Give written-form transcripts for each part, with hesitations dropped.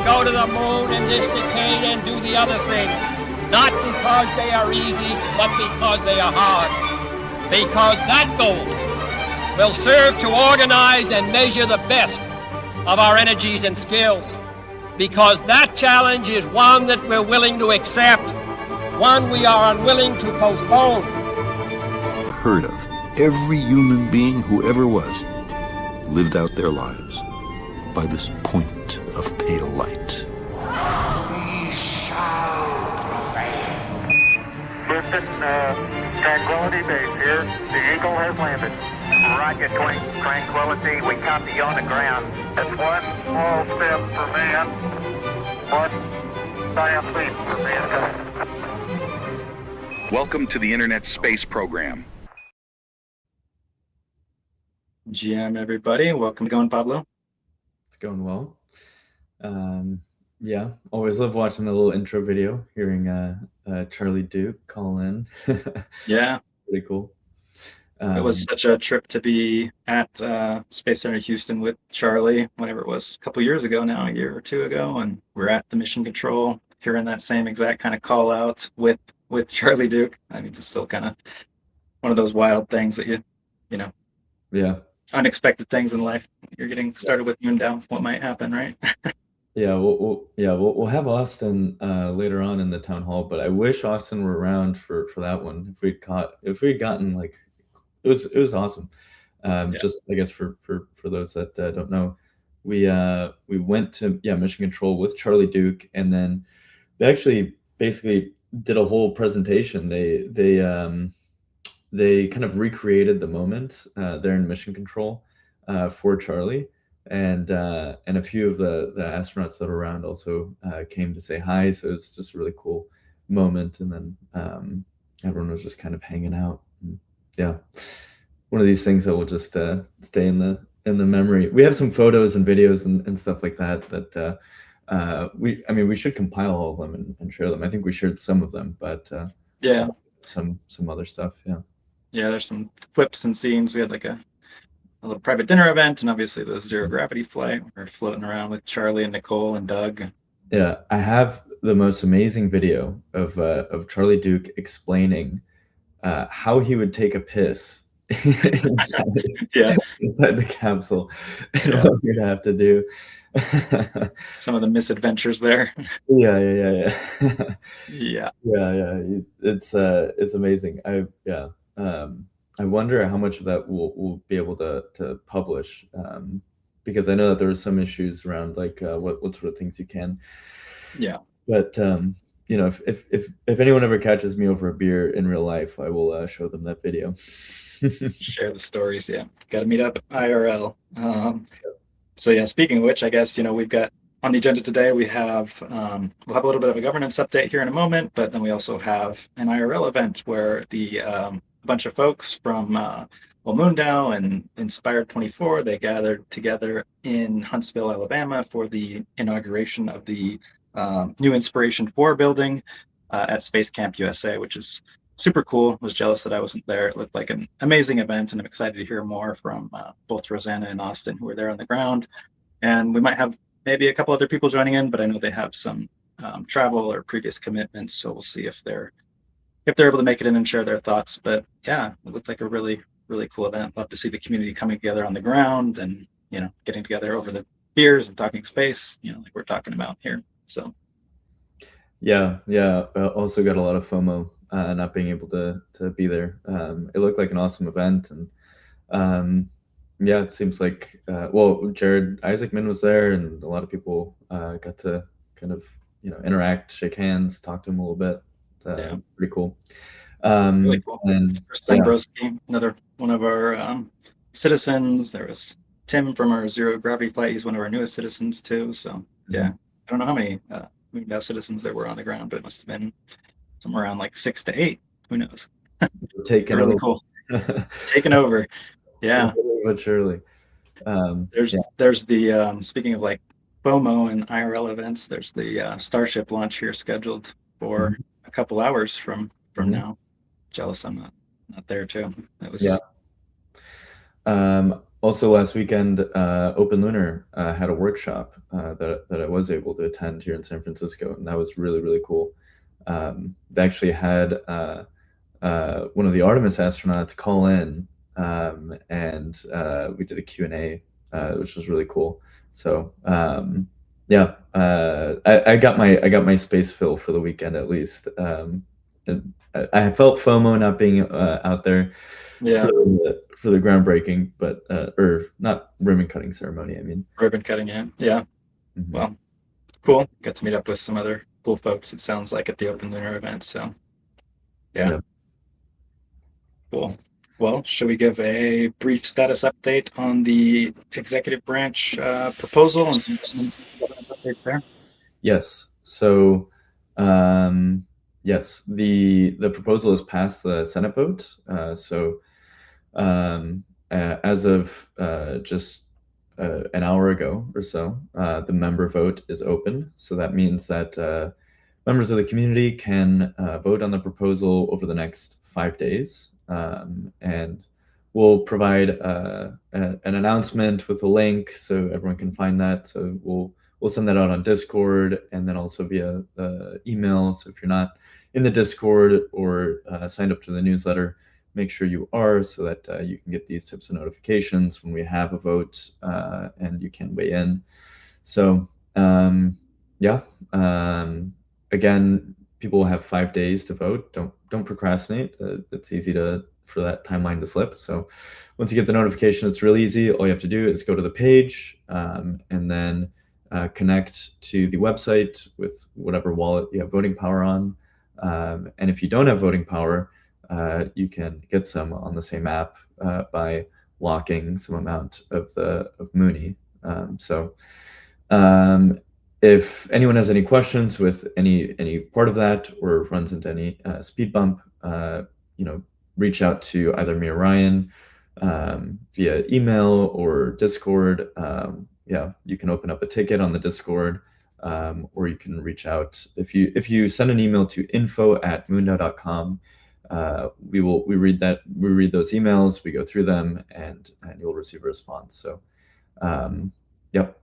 go to the moon in this decade and do the other thing, not because they are easy, but because they are hard. Because that goal will serve to organize and measure the best of our energies and skills. Because that challenge is one that we're willing to accept, one we are unwilling to postpone. Heard of. Every human being who ever was lived out their lives by this point of pale light. We shall prevail. Houston, Tranquility Base here. The Eagle has landed. Roger, Tranquility. We copy you on the ground. That's one small step for man, one giant leap for mankind. Welcome to the Internet Space Program. GM, everybody. Welcome. Going, Pablo? It's going well. Yeah, always love watching the little intro video, hearing Charlie Duke call in. Yeah. Pretty cool. It was such a trip to be at Space Center Houston with Charlie, whenever it was, a couple years ago now, a year or two ago, and we're at the mission control, hearing that same exact kind of call out with Charlie Duke. I mean, it's still kind of one of those wild things that you know. Yeah. Unexpected things in life. You're getting started with MoonDAO. What might happen, right? Yeah, we'll have Austin later on in the town hall, but I wish Austin were around for that one. If we'd gotten like, it was awesome. Just I guess for those that don't know, we went to mission control with Charlie Duke, and then they actually basically did a whole presentation. They kind of recreated the moment there in mission control for Charlie, and a few of the astronauts that were around also came to say hi. So it was just a really cool moment. And then everyone was just kind of hanging out. And, yeah, one of these things that will just stay in the memory. We have some photos and videos and stuff like that we should compile all of them and share them. I think we shared some of them, but some other stuff. Yeah, there's some clips and scenes. We had like a little private dinner event, and obviously the zero gravity flight. We're floating around with Charlie and Nicole and Doug. Yeah, I have the most amazing video of Charlie Duke explaining how he would take a piss inside the capsule and what you'd have to do. Some of the misadventures there. Yeah. It's amazing. I wonder how much of that we'll be able to publish, because I know that there were some issues around like what sort of things you can. Yeah. But if anyone ever catches me over a beer in real life, I will show them that video. Share the stories. Yeah, got to meet up IRL. So yeah, speaking of which, I guess we've got on the agenda today. We have we'll have a little bit of a governance update here in a moment, but then we also have an IRL event where a bunch of folks from MoonDAO and Inspired 24, they gathered together in Huntsville, Alabama for the inauguration of the new Inspiration 4 building at Space Camp USA, which is super cool. Was jealous that I wasn't there. It looked like an amazing event, and I'm excited to hear more from both Rosanna and Austin, who were there on the ground. And we might have maybe a couple other people joining in, but I know they have some travel or previous commitments, so we'll see if they're able to make it in and share their thoughts. But yeah, it looked like a really, really cool event. Love to see the community coming together on the ground and getting together over the beers and talking space, like we're talking about here. So yeah. Also got a lot of FOMO not being able to be there. It looked like an awesome event, and it seems like Jared Isaacman was there, and a lot of people got to kind of interact, shake hands, talk to him a little bit. Pretty cool. Really cool. And First Time Bros team, another one of our citizens. There was Tim from our zero gravity flight. He's one of our newest citizens too. So I don't know how many MoonDAO citizens there were on the ground, but it must have been somewhere around like 6 to 8. Who knows? Taking really over. Cool. Taking over. Yeah. But surely. There's the speaking of like FOMO and IRL events, there's the Starship launch here scheduled for a couple hours from now. Jealous I'm not there too. That was Also, last weekend, Open Lunar had a workshop that I was able to attend here in San Francisco, and that was really, really cool. They actually had one of the Artemis astronauts call in, and we did a Q&A, which was really cool. So yeah, I got my space fill for the weekend at least. And I felt FOMO not being out there Yeah, for the groundbreaking, but or not ribbon cutting ceremony. I mean, ribbon cutting, yeah. Mhm. Well, cool. Got to meet up with some other cool folks, it sounds like, at the Open Lunar event. So yeah, Yeah. cool. Well, should we give a brief status update on the executive branch proposal and some updates there? Yes. So, um, yes, the proposal has passed the Senate vote. As of just an hour ago or so, the member vote is open. So that means that members of the community can vote on the proposal over the next 5 days, and we'll provide an announcement with a link so everyone can find that. So we'll send that out on Discord and then also via email. So if you're not in the Discord or signed up to the newsletter, make sure you are so that you can get these types of notifications when we have a vote and you can weigh in. So yeah, again, people have 5 days to vote. Don't procrastinate. It's easy for that timeline to slip. So once you get the notification, it's really easy. All you have to do is go to the page and then connect to the website with whatever wallet you have voting power on. And if you don't have voting power, you can get some on the same app by locking some amount of Mooney. If anyone has any questions with any part of that or runs into any speed bump, reach out to either me or Ryan via email or Discord. Yeah, you can open up a ticket on the Discord, or you can reach out if you send an email to info@moondao.com. We read those emails, we go through them, and you'll receive a response. So, yep.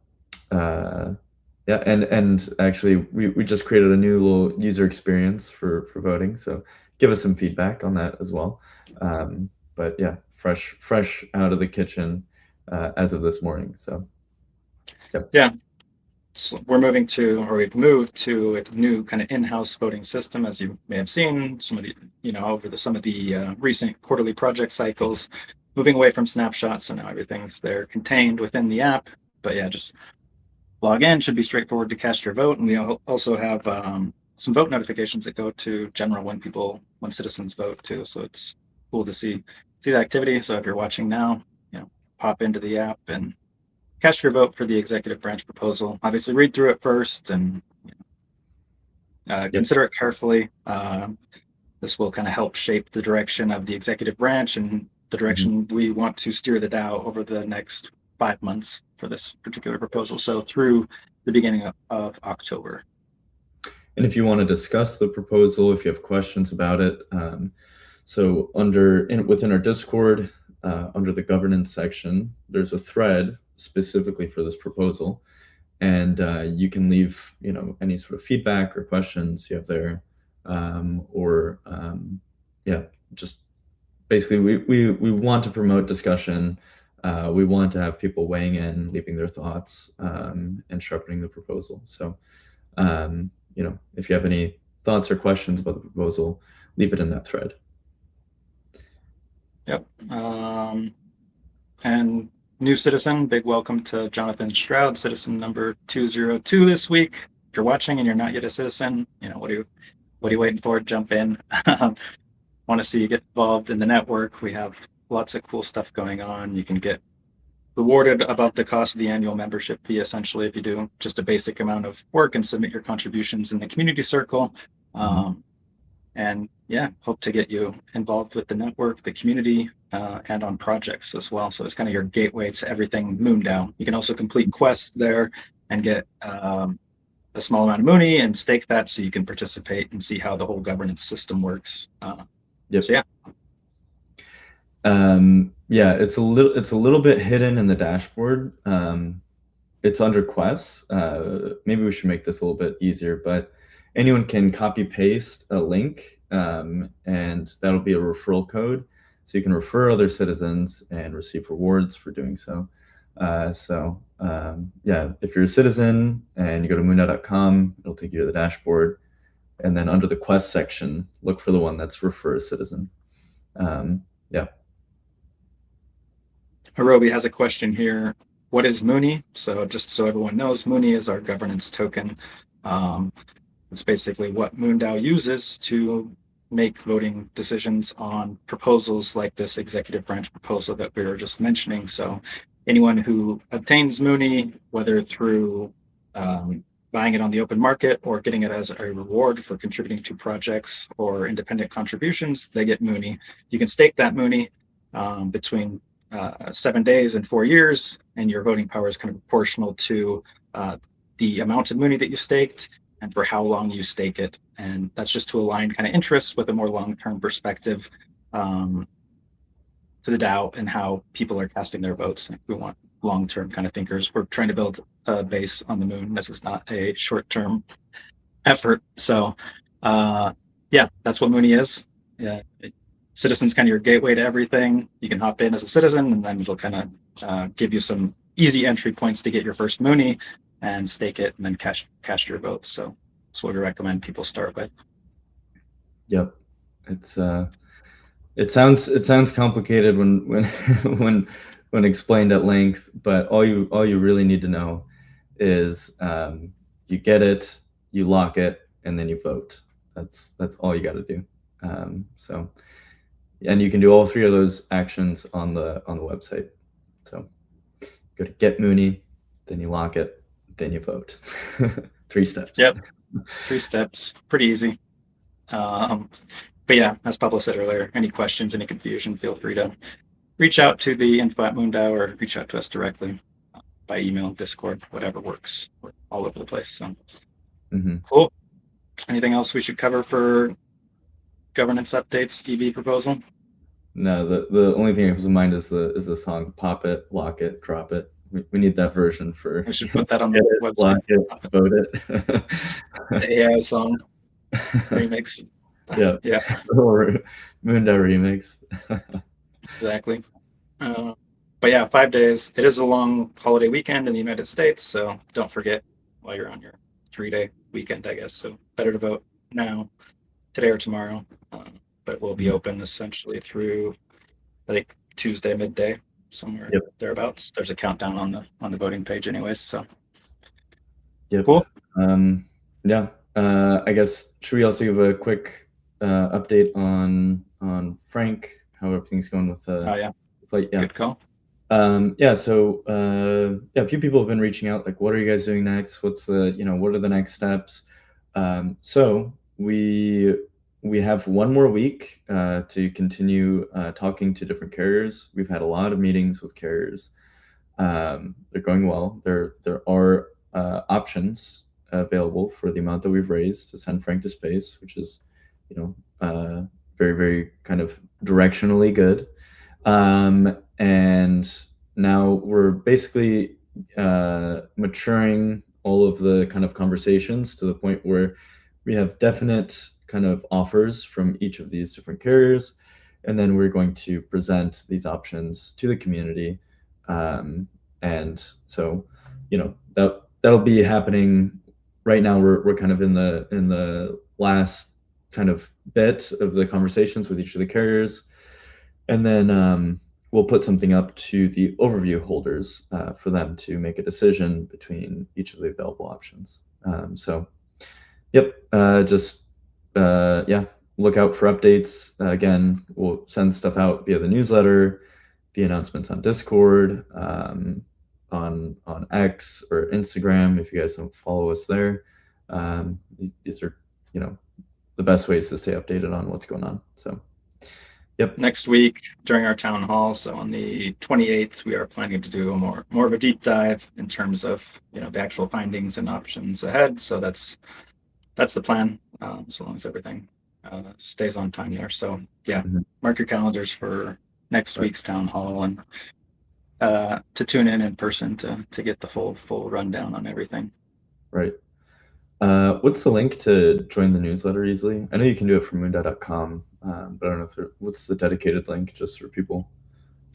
Yeah, and actually, we just created a new little user experience for voting. So give us some feedback on that as well. But yeah, fresh out of the kitchen as of this morning. So yep. Yeah. So we've moved to a new kind of in-house voting system, as you may have seen some of the, over some of the recent quarterly project cycles, moving away from snapshots. So now everything's there contained within the app. But yeah, just log in, should be straightforward to cast your vote. And we also have some vote notifications that go to general when citizens vote too. So it's cool to see the activity. So if you're watching now, pop into the app and cast your vote for the executive branch proposal. Obviously, read through it first and consider it carefully. This will kind of help shape the direction of the executive branch and the direction we want to steer the DAO over the next 5 months for this particular proposal. So through the beginning of October. And if you want to discuss the proposal, if you have questions about it, so within our Discord, under the governance section, there's a thread specifically for this proposal, and you can leave any sort of feedback or questions you have there, or yeah, just basically we want to promote discussion. We want to have people weighing in, leaving their thoughts, and sharpening the proposal. So if you have any thoughts or questions about the proposal, leave it in that thread. Yep. And new citizen, big welcome to Jonathan Stroud, citizen number 202 this week. If you're watching and you're not yet a citizen, what are you waiting for? Jump in. Want to see you get involved in the network. We have lots of cool stuff going on. You can get rewarded above the cost of the annual membership fee, essentially, if you do just a basic amount of work and submit your contributions in the community circle. And yeah, hope to get you involved with the network, the community, and on projects as well. So it's kind of your gateway to everything MoonDAO. You can also complete quests there and get a small amount of Mooney and stake that so you can participate and see how the whole governance system works. Yep. So yeah. Yeah, it's a little bit hidden in the dashboard. It's under quests. Maybe we should make this a little bit easier, but anyone can copy paste a link, and that'll be a referral code. So you can refer other citizens and receive rewards for doing so. Yeah, if you're a citizen and you go to moondao.com, it'll take you to the dashboard. And then under the quest section, look for the one that's refer a citizen. Yeah. Hirobi has a question here. What is Mooney? So just so everyone knows, Mooney is our governance token. It's basically what MoonDAO uses to make voting decisions on proposals like this executive branch proposal that we were just mentioning. So anyone who obtains Mooney, whether through buying it on the open market or getting it as a reward for contributing to projects or independent contributions, they get Mooney. You can stake that Mooney between 7 days and 4 years, and your voting power is kind of proportional to the amount of Mooney that you staked and for how long you stake it. And that's just to align kind of interests with a more long-term perspective to the DAO and how people are casting their votes. We want long-term kind of thinkers. We're trying to build a base on the moon. This is not a short-term effort. So yeah, that's what Mooney is. Yeah. Citizen's kind of your gateway to everything. You can hop in as a citizen, and then it'll kind of give you some easy entry points to get your first Mooney and stake it and then cast your votes. So that's what we recommend people start with. Yep. It sounds complicated when when explained at length, but all you really need to know is you get it, you lock it, and then you vote. That's all you got to do. So, and you can do all three of those actions on the website. So go to get Mooney, then you lock it, then you vote. 3 steps. Yep. 3 steps. Pretty easy. But yeah, as Pablo said earlier, any questions, any confusion, feel free to reach out to the info@MoonDAO or reach out to us directly by email, Discord, whatever works. We're all over the place. So Cool. Anything else we should cover for governance updates, EV proposal? No, the only thing that comes to mind is the song "Pop It, Lock It, Drop It." We need that version for. We should put that on the website. Lock it, vote it. The AI song remix. Yeah. Yeah. Or MoonDAO remix. Exactly. But yeah, 5 days. It is a long holiday weekend in the United States, so don't forget while you're on your 3-day weekend, I guess. So better to vote now, today or tomorrow. But it will be open essentially through, I think, Tuesday midday, somewhere thereabouts. There's a countdown on the voting page, anyways. So. Yep. Cool. Yeah. I guess should we also give a quick update on Frank, how everything's going with flight? Yeah. Good call. Yeah, so a few people have been reaching out, like, what are you guys doing next? What's the, what are the next steps? So we have 1 more week to continue talking to different carriers. We've had a lot of meetings with carriers. They're going well. There are options available for the amount that we've raised to send Frank to space, which is, very, very kind of directionally good. And now we're basically maturing all of the kind of conversations to the point where we have definite kind of offers from each of these different carriers. And then we're going to present these options to the community. And so, that'll be happening right now. We're kind of in the last kind of bit of the conversations with each of the carriers. And then we'll put something up to the overview holders for them to make a decision between each of the available options. Look out for updates. Again, we'll send stuff out via the newsletter, via announcements on Discord, on X or Instagram. If you guys don't follow us there, these are the best ways to stay updated on what's going on. So. Yep. Next week during our town hall, so on the 28th, we are planning to do a more of a deep dive in terms of the actual findings and options ahead. So that's the plan, so long as everything stays on time there. So yeah, mark your calendars for next Right. week's town hall and to tune in person to get the full rundown on everything. Right. What's the link to join the newsletter easily? I know you can do it from moondao.com, but I don't know what's the dedicated link just for people.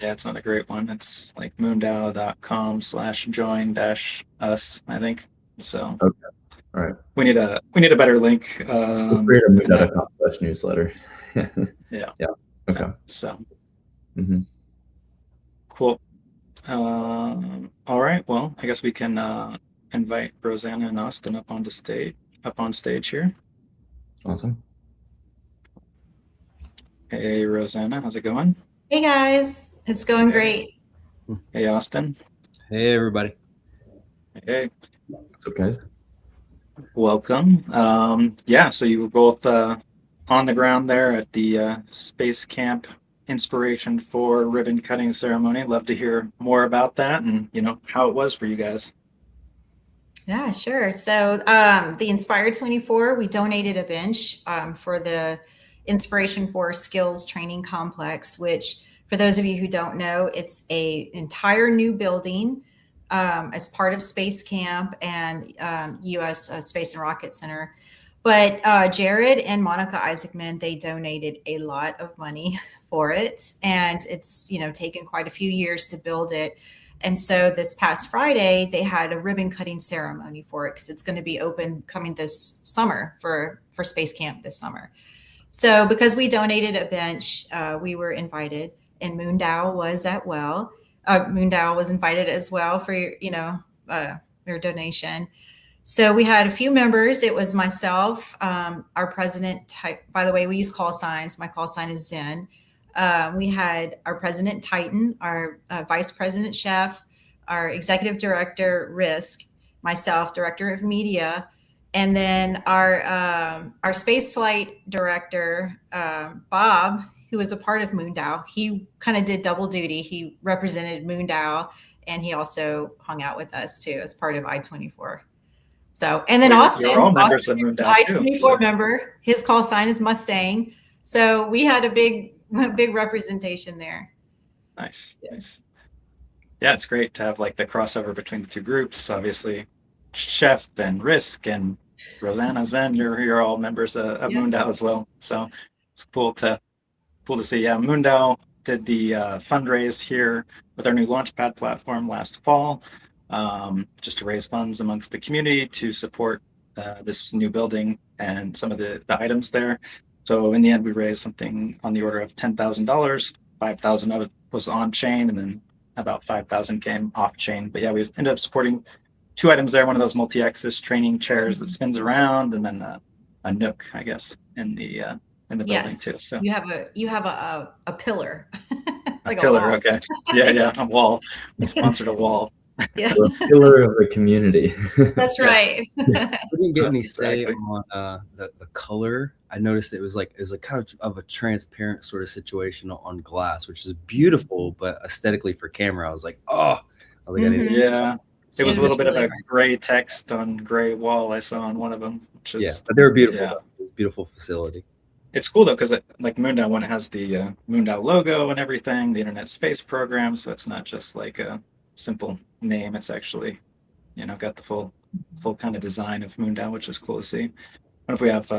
Yeah, it's not a great one. It's like moondao.com/join-us, I think. So Okay. All right. we need a better link. We'll create a And that, moondao.com/newsletter. yeah. Yeah. Okay. So Hmm. cool. All right. Well, I guess we can invite Rosanna and Austin up on stage here. Awesome. Hey, Rosanna, how's it going? Hey guys, it's going great. Hey, Austin. Hey, everybody. Hey, What's up, guys? welcome. Yeah, so you were both on the ground there at the Space Camp Inspiration for ribbon cutting ceremony. Love to hear more about that and how it was for you guys. Yeah, sure. So the Inspired 24, we donated a bench for the Inspiration for Skills Training Complex, which for those of you who don't know, it's a entire new building as part of Space Camp and U.S. Space and Rocket Center. But Jared and Monica Isaacman, they donated a lot of money for it. And it's, taken quite a few years to build it. And so this past Friday, they had a ribbon cutting ceremony for it because it's going to be open coming this summer for Space Camp this summer. So because we donated a bench, we were invited, and MoonDAO was MoonDAO was invited as well for their donation. So we had a few members. It was myself, our president. By the way, we use call signs. My call sign is Zen. We had our president Titan, our vice president Chef, our executive director Risk, myself, director of media, and then our space flight director Bob, who was a part of MoonDAO. He kind of did double duty. He represented MoonDAO, and he also hung out with us too as part of I-24. So, and then Austin, you're all members of MoonDAO I-24 too, so. member. His call sign is Mustang. So we had a big representation there. Nice. Yeah, it's great to have like the crossover between the two groups. Obviously, Chef and Risk and Rosanna Zen, you're all members of MoonDAO as well. So it's cool to see. Yeah, MoonDAO did the fundraise here with our new Launchpad platform last fall, just to raise funds amongst the community to support this new building and some of the items there. So in the end, we raised something on the order of $10,000. $5,000 of it was on chain, and then about $5,000 came off chain. But yeah, we ended up supporting two items there. One of those multi-axis training chairs that spins around, and then a nook, I guess, in the building too. So you have a pillar. Like a pillar, okay. Yeah, a wall. We sponsored a wall. Yeah. The pillar of the community. That's right. We didn't get any say on the color. I noticed it was kind of a transparent sort of situation on glass, which is beautiful, but aesthetically for camera, I was like, oh, yeah. It was a little bit of a gray text on gray wall I saw on one of them. But they were beautiful. Yeah. It was a beautiful facility. It's cool though, because like MoonDAO one, it has the MoonDAO logo and everything, the Internet Space Program. So it's not just like a simple name. It's actually, got the full kind of design of MoonDAO, which is cool to see. And if we have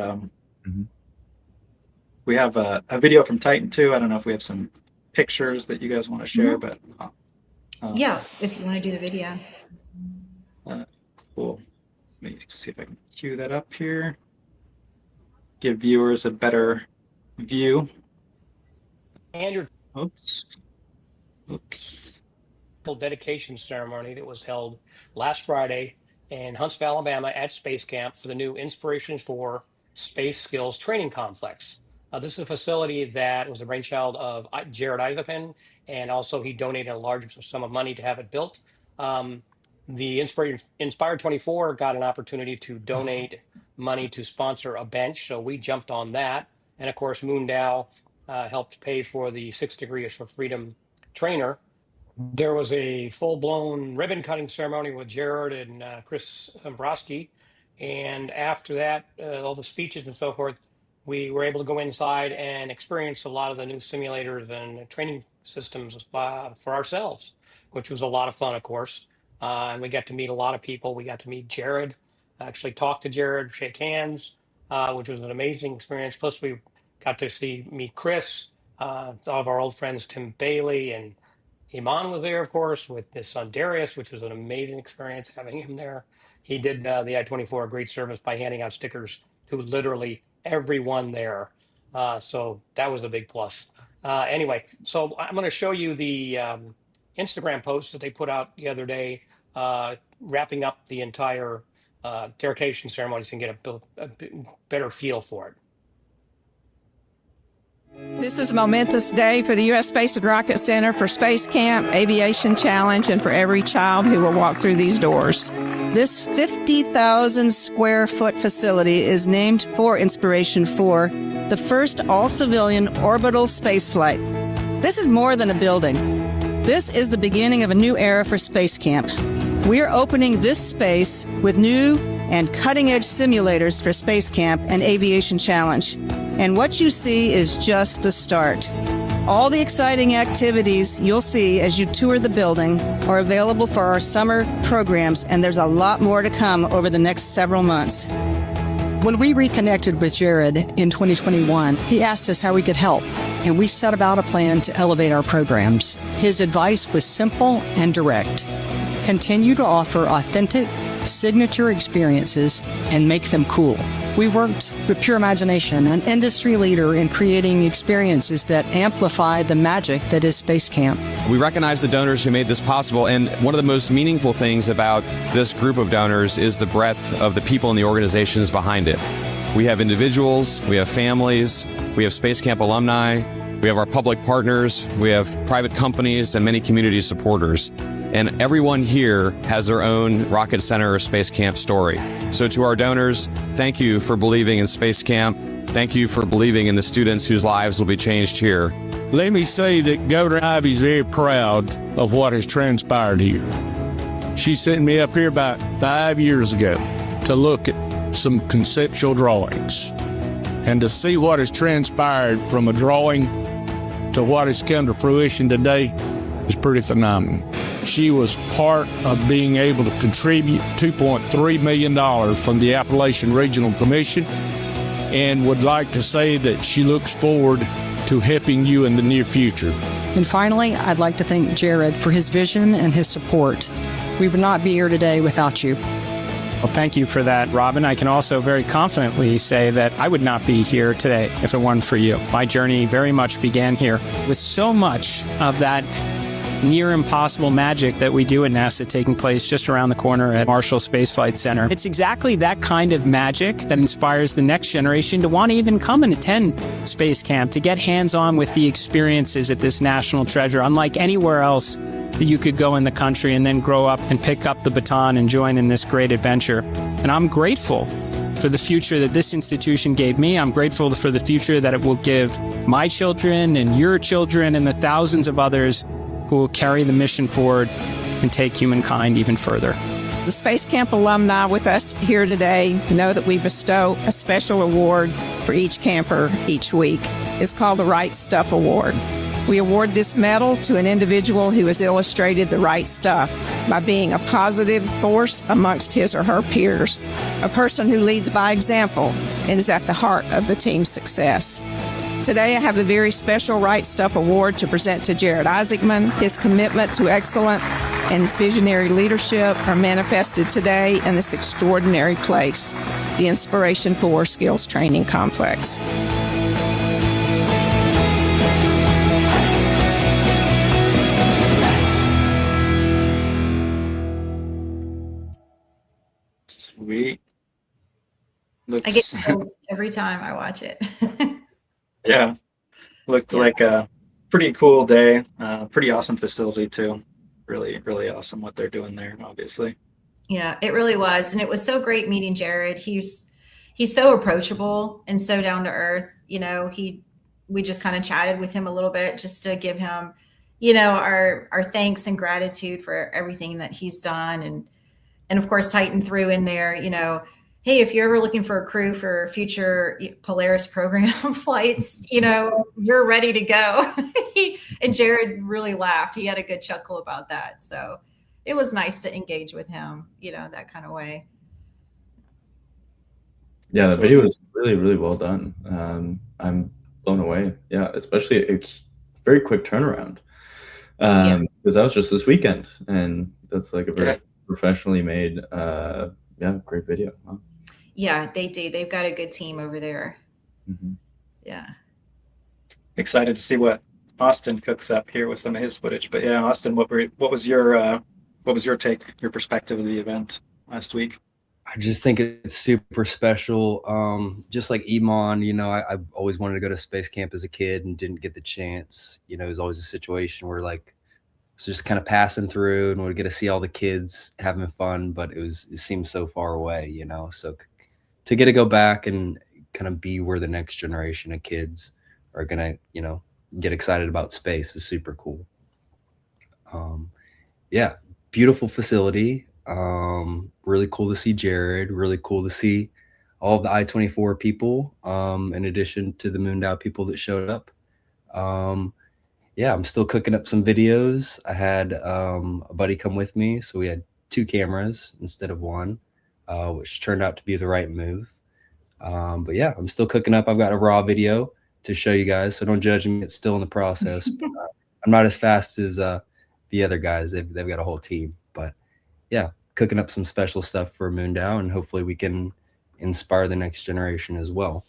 a video from Titan too. I don't know if we have some pictures that you guys want to share, but yeah, if you want to do the video. Cool. Let me see if I can cue that up here. Give viewers a better view. And Oops. dedication ceremony that was held last Friday in Huntsville, Alabama at Space Camp for the new Inspirations for Space Skills Training Complex. This is a facility that was the brainchild of Jared Isaacman, and also he donated a large sum of money to have it built. The Inspired 24 got an opportunity to donate money to sponsor a bench, so we jumped on that. And of course, MoonDAO helped pay for the 6 Degrees for Freedom trainer. There was a full-blown ribbon cutting ceremony with Jared and Chris Dombrowski. And after that, all the speeches and so forth, we were able to go inside and experience a lot of the new simulators and training systems for ourselves, which was a lot of fun, of course. And we got to meet a lot of people. We got to meet Jared, actually talk to Jared, shake hands, which was an amazing experience. Plus, we got to meet Chris, all of our old friends, Tim Bailey, and Iman was there, of course, with his son Darius, which was an amazing experience having him there. He did the I-24 a great service by handing out stickers to literally everyone there. So that was a big plus. Anyway, so I'm going to show you the Instagram post that they put out the other day, wrapping up the entire derogation ceremony so you can get a better feel for it. This is a momentous day for the U.S. Space and Rocket Center, for Space Camp, Aviation Challenge, and for every child who will walk through these doors. This 50,000 square foot facility is named for Inspiration 4, the first all-civilian orbital spaceflight. This is more than a building. This is the beginning of a new era for Space Camp. We are opening this space with new and cutting-edge simulators for Space Camp and Aviation Challenge. And what you see is just the start. All the exciting activities you'll see as you tour the building are available for our summer programs, and there's a lot more to come over the next several months. When we reconnected with Jared in 2021, he asked us how we could help, and we set about a plan to elevate our programs. His advice was simple and direct. Continue to offer authentic, signature experiences and make them cool. We worked with Pure Imagination, an industry leader in creating experiences that amplify the magic that is Space Camp. We recognize the donors who made this possible, and one of the most meaningful things about this group of donors is the breadth of the people and the organizations behind it. We have individuals, we have families, we have Space Camp alumni, we have our public partners, we have private companies, and many community supporters. And everyone here has their own Rocket Center or Space Camp story. So to our donors, thank you for believing in Space Camp. Thank you for believing in the students whose lives will be changed here. Let me say that Governor Ivey's very proud of what has transpired here. She sent me up here about 5 years ago to look at some conceptual drawings. And to see what has transpired from a drawing to what has come to fruition today is pretty phenomenal. She was part of being able to contribute $2.3 million from the Appalachian Regional Commission, and would like to say that she looks forward to helping you in the near future. And finally, I'd like to thank Jared for his vision and his support. We would not be here today without you. Well, thank you for that, Robin. I can also very confidently say that I would not be here today if it weren't for you. My journey very much began here with so much of that near impossible magic that we do at NASA taking place just around the corner at Marshall Space Flight Center. It's exactly that kind of magic that inspires the next generation to want to even come and attend Space Camp, to get hands-on with the experiences at this national treasure, unlike anywhere else that you could go in the country, and then grow up and pick up the baton and join in this great adventure. And I'm grateful for the future that this institution gave me. I'm grateful for the future that it will give my children and your children and the thousands of others who will carry the mission forward and take humankind even further. The Space Camp alumni with us here today know that we bestow a special award for each camper each week. It's called the Right Stuff Award. We award this medal to an individual who has illustrated the right stuff by being a positive force amongst his or her peers, a person who leads by example and is at the heart of the team's success. Today, I have a very special Right Stuff Award to present to Jared Isaacman. His commitment to excellence and his visionary leadership are manifested today in this extraordinary place, the Inspiration 4 Skills Training Complex. Sweet. I get chills every time I watch it. Yeah, looked like a pretty cool day. Pretty awesome facility too. Really, really awesome what they're doing there, obviously. Yeah, it really was. And it was so great meeting Jared. He's so approachable and so down to earth. You know, we just kind of chatted with him a little bit just to give him, you know, our thanks and gratitude for everything that he's done. And of course, Titan threw in there, you know, hey, if you're ever looking for a crew for future Polaris program flights, you're ready to go. And Jared really laughed. He had a good chuckle about that. So it was nice to engage with him, that kind of way. Yeah, the video was really, really well done. I'm blown away. Yeah, especially a very quick turnaround. Because that was just this weekend, and that's like a very professionally made, great video. Wow. Yeah, they do. They've got a good team over there. Mm-hmm. Yeah. Excited to see what Austin cooks up here with some of his footage. But yeah, Austin, what was your take, your perspective of the event last week? I just think it's super special. Just like Iman, I've always wanted to go to space camp as a kid and didn't get the chance. It was always a situation where like, so just kind of passing through and would get to see all the kids having fun, but it seemed so far away, so to get to go back and kind of be where the next generation of kids are going to, get excited about space is super cool. Yeah, beautiful facility. Really cool to see Jared, really cool to see all of the I-24 people, in addition to the MoonDAO people that showed up. Yeah, I'm still cooking up some videos. I had a buddy come with me, so we had 2 cameras instead of 1, which turned out to be the right move. But yeah, I'm still cooking up. I've got a raw video to show you guys, so don't judge me. It's still in the process. But, I'm not as fast as the other guys. They've got a whole team. But yeah, cooking up some special stuff for MoonDAO, and hopefully we can inspire the next generation as well.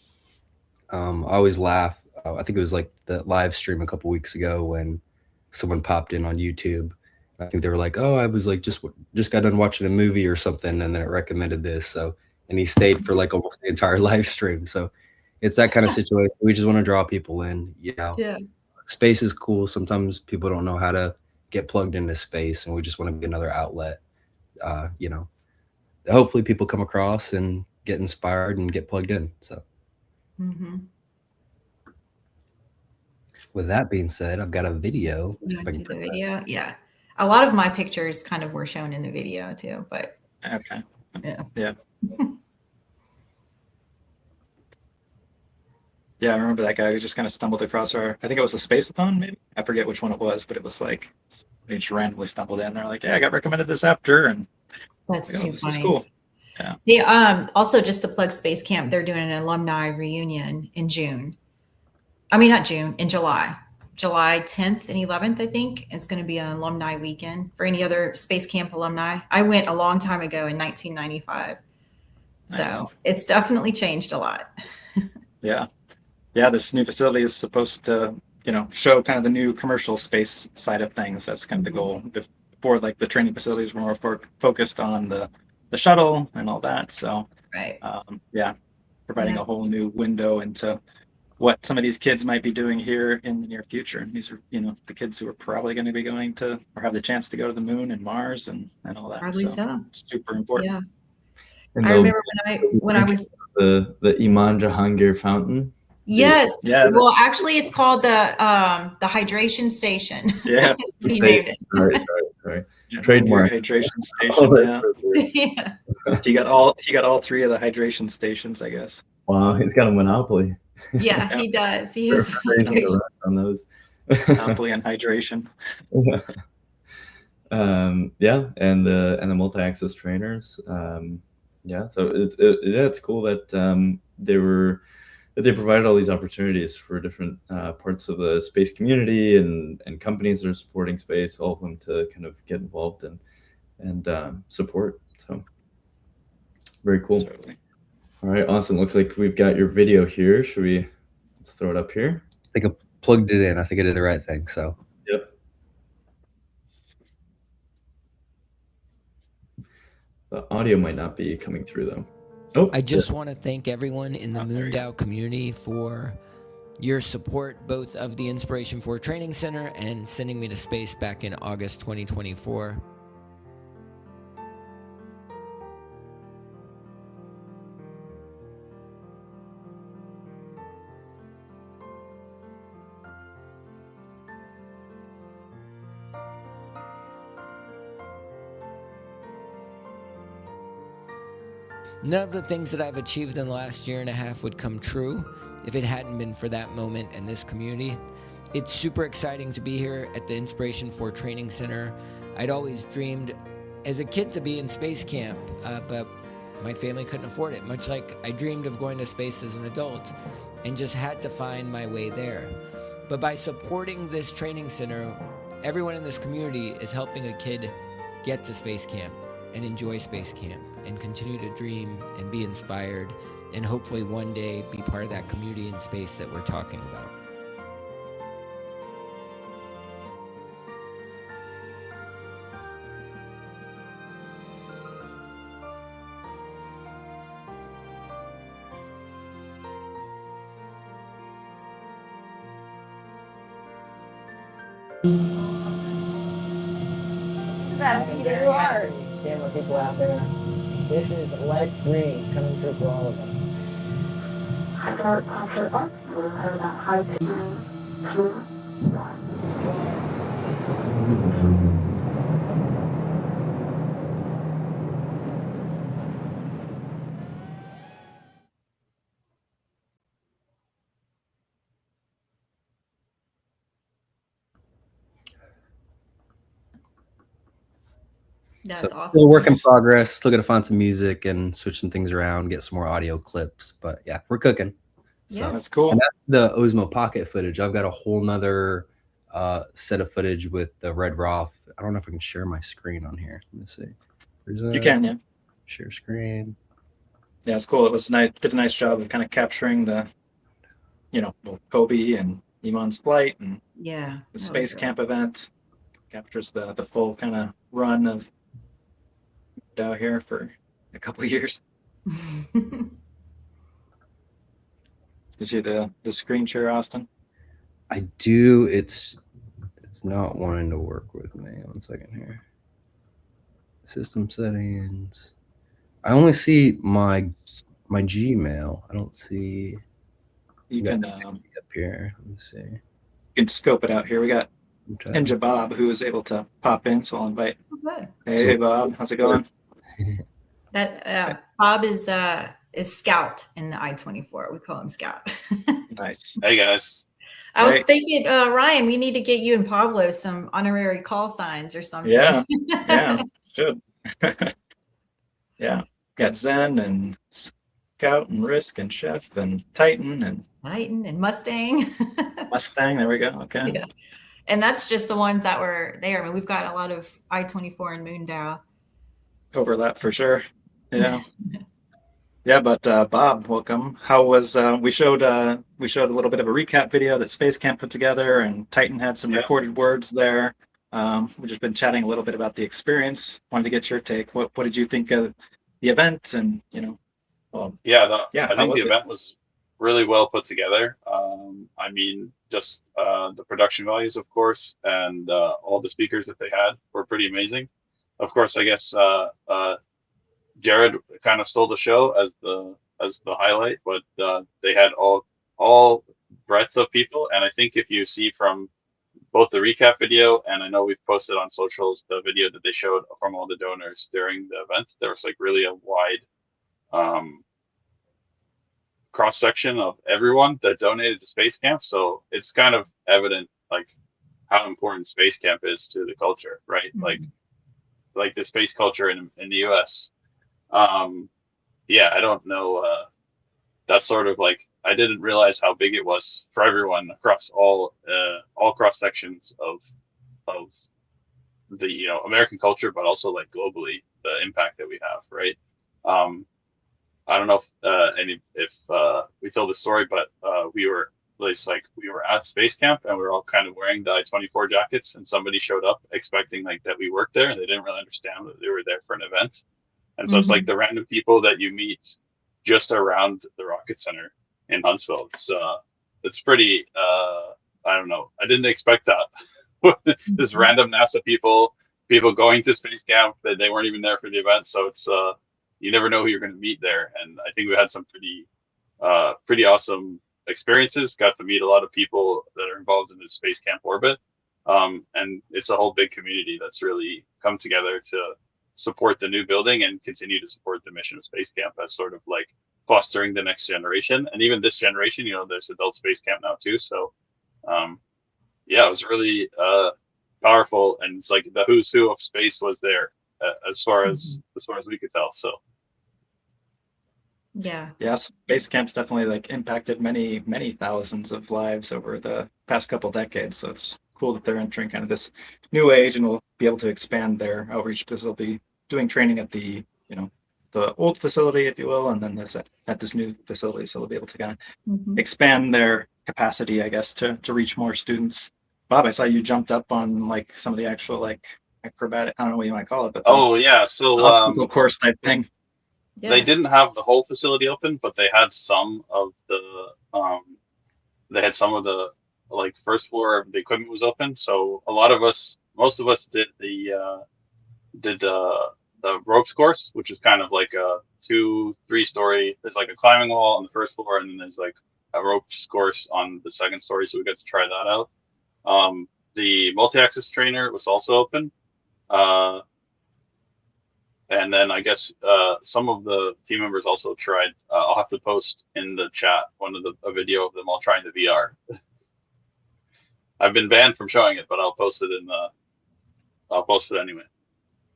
I always laugh. I think it was like the live stream a couple weeks ago when someone popped in on YouTube. I think they were like, "Oh, I was like just got done watching a movie or something, and then it recommended this." So, and he stayed for like almost the entire live stream. So, it's that kind of situation. We just want to draw people in. Yeah. Space is cool. Sometimes people don't know how to get plugged into space, and we just want to be another outlet. Hopefully people come across and get inspired and get plugged in. So. Mm-hmm. With that being said, I've got a video. You want to do the video? Yeah. A lot of my pictures kind of were shown in the video too, but okay. Yeah. Yeah. Yeah, I remember that guy who just kind of stumbled across I think it was a Space-a-thon, maybe? I forget which one it was, but it was like, he just randomly stumbled in. They're like, yeah, I got recommended this after, and that's too this funny. is cool. Yeah. They also, just to plug Space Camp, they're doing an alumni reunion in June. I mean, not June, in July. July 10th and 11th, I think. It's going to be an alumni weekend for any other Space Camp alumni. I went a long time ago in 1995. Nice. So it's definitely changed a lot. Yeah. Yeah, this new facility is supposed to, show kind of the new commercial space side of things. That's kind of the goal. Before, like, the training facilities were more focused on the shuttle and all that. So, right. Providing a whole new window into what some of these kids might be doing here in the near future. And these are, the kids who are probably going to be going to, or have the chance to go to the moon and Mars and all that. Probably so. Super important. Yeah. And I remember when I was the Iman Jahangir fountain. Yes. Yeah. Well, actually, it's called the hydration station. Yeah. He named it. Sorry. Trademark hydration station. Yeah. He got all 3 of the hydration stations, I guess. Wow, he's got a monopoly. Yeah, he does. He has on those. Monopoly on hydration. And the multi-access trainers. So it's cool that they provided all these opportunities for different parts of the space community and companies that are supporting space, all of them to kind of get involved and support. So very cool. Certainly. All right, awesome. Looks like we've got your video here. Let's throw it up here. I think I plugged it in. I think I did the right thing. So. Yep. The audio might not be coming through though. Oh, I just want to thank everyone in the MoonDAO community for your support, both of the Inspiration 4 Training Center and sending me to space back in August 2024. None of the things that I've achieved in the last year and a half would come true if it hadn't been for that moment and this community. It's super exciting to be here at the Inspiration 4 Training Center. I'd always dreamed as a kid to be in space camp, but my family couldn't afford it, much like I dreamed of going to space as an adult and just had to find my way there. But by supporting this training center, everyone in this community is helping a kid get to space camp and enjoy space camp and continue to dream and be inspired and hopefully one day be part of that community in space that we're talking about. That beat in your heart. Camera people out there. This is Lex Green coming through for all of us. That's So awesome. still a work in progress. Still got to find some music and switch some things around, get some more audio clips. But yeah, we're cooking. So Yeah, that's cool. And that's the Osmo Pocket footage. I've got a whole nother set of footage with the Red Roth. I don't know if I can share my screen on here. Let me see. You can, yeah. Share screen. Yeah, it's cool. It was nice. Did a nice job of kind of capturing the, Kobe and Iman's flight and Yeah. the space camp event. Captures the full kind of run of MoonDAO here for a couple of years. You see the screen share, Austin? I do. It's not wanting to work with me. 1 second here. System settings. I only see my Gmail. I don't see. You can up here. Let me see. You can scope it out here. We got Ninja Bob who is able to pop in, so I'll invite. Okay. Hey Bob, how's it going? That Bob is Scout in the I-24. We call him Scout. Nice. Hey guys. I was thinking, Ryan, we need to get you and Pablo some honorary call signs or something. Yeah, yeah, should. Yeah, got Zen and Scout and Risk and Chef and Titan and Mustang. Mustang. There we go. Okay. Yeah. And that's just the ones that were there. I mean, we've got a lot of I-24 and MoonDAO. Overlap for sure. Yeah. Yeah, but Bob, welcome. How was we showed a little bit of a recap video that Space Camp put together, and Titan had some recorded words there. We've just been chatting a little bit about the experience. Wanted to get your take. What did you think of the event? And I think the event was really well put together. I mean, just the production values, of course, and all the speakers that they had were pretty amazing. Of course, I guess Jared kind of stole the show as the highlight, but they had all breadth of people. And I think if you see from both the recap video, and I know we've posted on socials the video that they showed from all the donors during the event, there was like really a wide cross section of everyone that donated to Space Camp. So it's kind of evident like how important Space Camp is to the culture, right? Mm-hmm. Like the space culture in the US. I don't know. That's sort of like, I didn't realize how big it was for everyone across all cross sections of the American culture, but also like globally the impact that we have, right? I don't know if we told the story, but we were at Space Camp and we were all kind of wearing the I-24 jackets, and somebody showed up expecting like that we worked there, and they didn't really understand that they were there for an event. And so it's like the random people that you meet just around the Rocket Center in Huntsville. It's pretty, I don't know. I didn't expect that. This random NASA people going to Space Camp, that they weren't even there for the event. So it's, you never know who you're going to meet there. And I think we had some pretty awesome experiences. Got to meet a lot of people that are involved in the Space Camp orbit. And it's a whole big community that's really come together support the new building and continue to support the mission of Space Camp as sort of like fostering the next generation. And even this generation, you know, there's adult Space Camp now too. So yeah, it was really powerful, and it's like the who's who of space was there as far as we could tell. So yeah, Space Camp's definitely like impacted many thousands of lives over the past couple decades. So it's cool that they're entering kind of this new age, and will be able to expand their outreach, because they'll be doing training at the, you know, the old facility, if you will, and then this at this new facility. So they'll be able to kind of expand their capacity, I guess, to reach more students. Bob, I saw you jumped up on like some of the actual like acrobatic, I don't know what you might call it, but so obstacle course type thing. They didn't have the whole facility open, but they had some of the like first floor of the equipment was open. So most of us did the ropes course, which is kind of like a 2-3 story. There's like a climbing wall on the first floor, and then there's like a ropes course on the second story. So we got to try that out. The multi-axis trainer was also open. And then I guess some of the team members also tried. I'll have to post in the chat a video of them all trying the VR. I've been banned from showing it, but I'll post it anyway.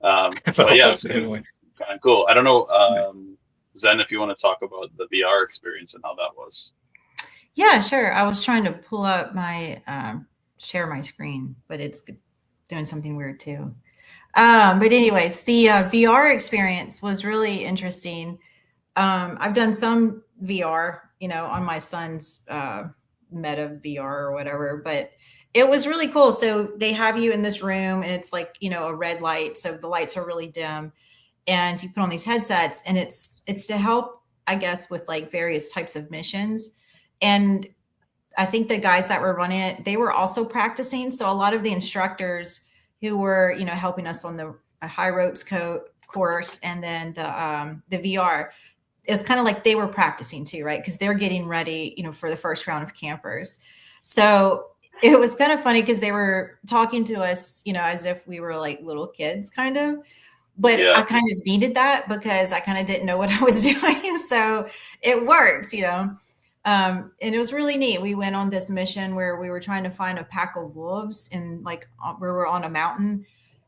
But yeah, it's kind of cool. I don't know, Zen, if you want to talk about the VR experience and how that was. Yeah, sure. I was trying to pull up my share my screen, but it's doing something weird too. But anyways, the VR experience was really interesting. I've done some VR, you know, on my son's Meta VR or whatever, but it was really cool. So they have you in this room, and it's like, you know, a red light. So the lights are really dim, and you put on these headsets, and it's to help, I guess, with like various types of missions. And I think the guys that were running it, they were also practicing. So a lot of the instructors who were, you know, helping us on the high ropes course, and then the VR, it's kind of like they were practicing too, right? Because they're getting ready, you know, for the first round of campers. So it was kind of funny because they were talking to us, you know, as if we were like little kids, kind of. But I kind of needed that because I kind of didn't know what I was doing. So it worked, you know. And it was really neat. We went on this mission where we were trying to find a pack of wolves, and like we were on a mountain,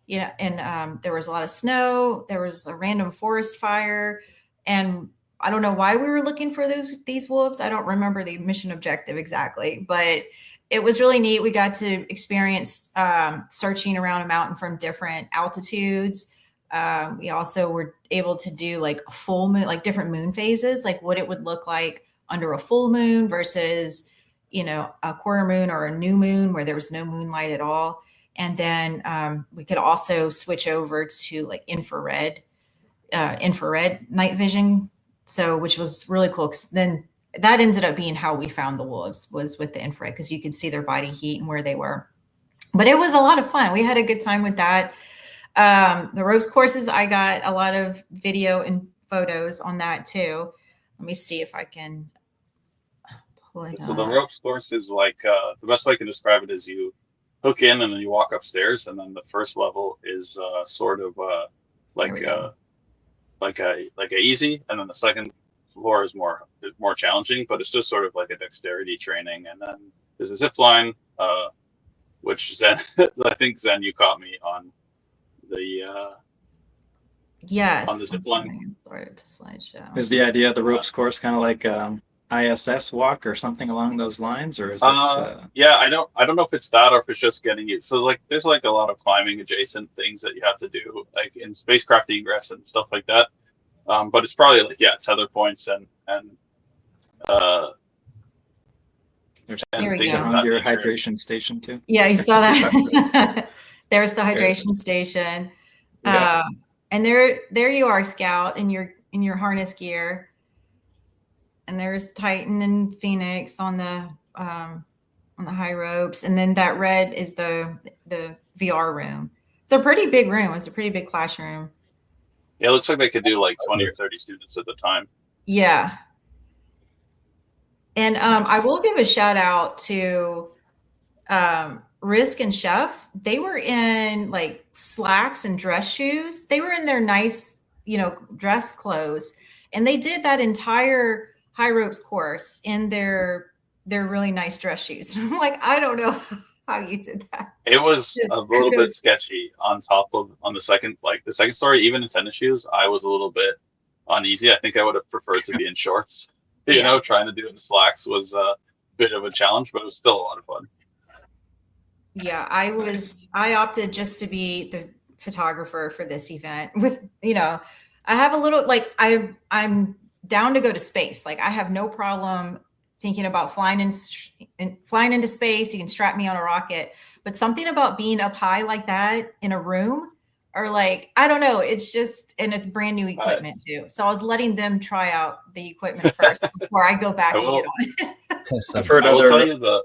you know, and there was a lot of snow. There was a random forest fire, and I don't know why we were looking for these wolves. I don't remember the mission objective exactly, but it was really neat. We got to experience searching around a mountain from different altitudes. We also were able to do like a full moon, like different moon phases, like what it would look like under a full moon versus, you know, a quarter moon or a new moon where there was no moonlight at all. And then we could also switch over to like infrared night vision. So, which was really cool, because then that ended up being how we found the wolves, was with the infrared, because you could see their body heat and where they were. But it was a lot of fun. We had a good time with that. The ropes courses, I got a lot of video and photos on that too. Let me see if I can pull it So up. the ropes course is like, the best way I can describe it is you hook in and then you walk upstairs, and then the first level is sort of like a easy, and then the second floor is more challenging, but it's just sort of like a dexterity training. And then there's a zip line, which Zen, I think Zen, you caught me on the yes, on the zip line. Slideshow. Is the idea of the ropes course kind of like ISS walk or something along those lines, or is it? Yeah, I don't know if it's that or if it's just getting you. So like, there's like a lot of climbing adjacent things that you have to do, like in spacecraft egress and stuff like that. But it's probably like, tether points and there's things around your hydration station too. Yeah, you saw that. There's the hydration station. Yeah. And there you are, Scout, in your harness gear. And there's Titan and Phoenix on the high ropes, and then that red is the VR room. It's a pretty big room. It's a pretty big classroom. Yeah, it looks like they could do like 20 or 30 students at the time. Yeah. And I will give a shout out to Risk and Chef, they were in like slacks and dress shoes. They were in their nice, dress clothes, and they did that entire high ropes course in their really nice dress shoes. And I'm like, I don't know how you did that. It was Just a little bit kudos. sketchy on the second, like the second story, even in tennis shoes, I was a little bit uneasy. I think I would have preferred to be in shorts. Yeah. Trying to do it in slacks was a bit of a challenge, but it was still a lot of fun. Yeah, I opted just to be the photographer for this event with, I have a little, like, I'm down to go to space. Like, I have no problem thinking about flying into space. You can strap me on a rocket, but something about being up high like that in a room, or like, I don't know, it's just, and it's brand new equipment too. So I was letting them try out the equipment first before I go back and get on it. I've heard I will other. tell you the